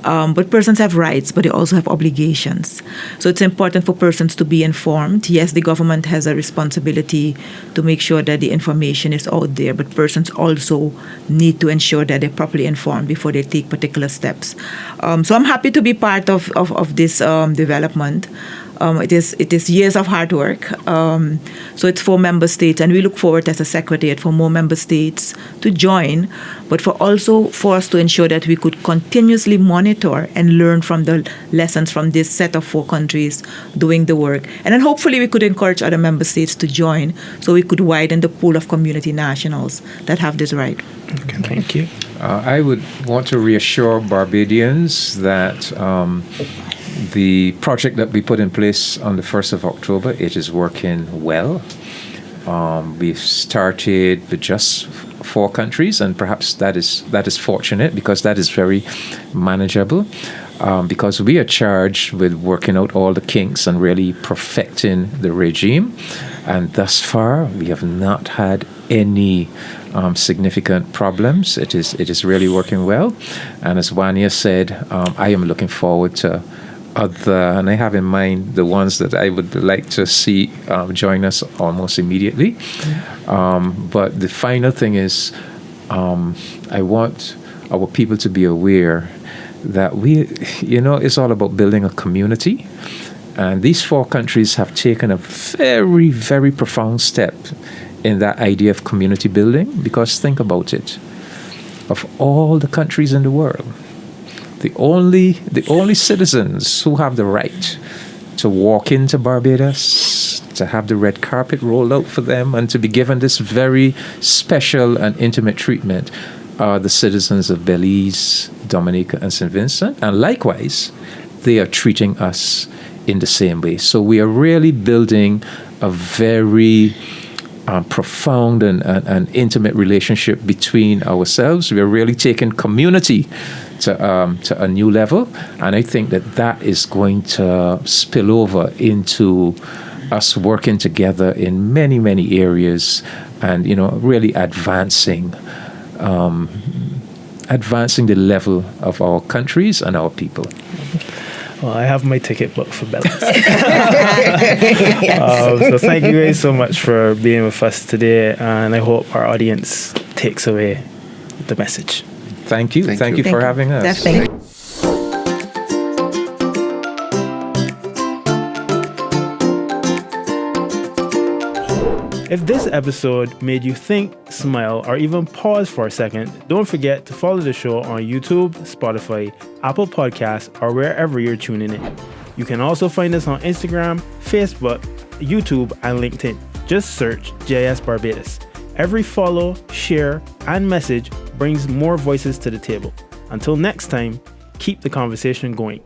But persons have rights, but they also have obligations. So it's important for persons to be informed. Yes, the government has a responsibility to make sure that the information is out there, but persons also need to ensure that they're properly informed before they take particular steps. So I'm happy to be part of this development. It is years of hard work. So it's 4 member states, and we look forward as a secretariat for more member states to join, but for us to ensure that we could continuously monitor and learn from the lessons from this set of 4 countries doing the work. And then hopefully we could encourage other member states to join so we could widen the pool of community nationals that have this right. Okay, thank you. I would want to reassure Barbadians that the project that we put in place on the 1st of October, it is working well. We've started with just 4 countries, and perhaps that is fortunate because that is very manageable. Because we are charged with working out all the kinks and really perfecting the regime. And thus far, we have not had any significant problems. It is really working well. And as Wania said, I am looking forward to and I have in mind the ones that I would like to see join us almost immediately. But the final thing is, I want our people to be aware that it's all about building a community. And these 4 countries have taken a very, very profound step in that idea of community building, because think about it. Of all the countries in the world, the only citizens who have the right to walk into Barbados, to have the red carpet rolled out for them, and to be given this very special and intimate treatment are the citizens of Belize, Dominica, and St. Vincent. And likewise, they are treating us in the same way. So we are really building a very profound and intimate relationship between ourselves. We are really taking community to a new level, and I think that is going to spill over into us working together in many, many areas, and really advancing the level of our countries and our people. Well, I have my ticket booked for Belarus. So thank you guys so much for being with us today, and I hope our audience takes away the message. Thank you. Thank you for having us. Definitely. If this episode made you think, smile, or even pause for a second, don't forget to follow the show on YouTube, Spotify, Apple Podcasts, or wherever you're tuning in. You can also find us on Instagram, Facebook, YouTube, and LinkedIn. Just search JS Barbados. Every follow, share, and message brings more voices to the table. Until next time, keep the conversation going.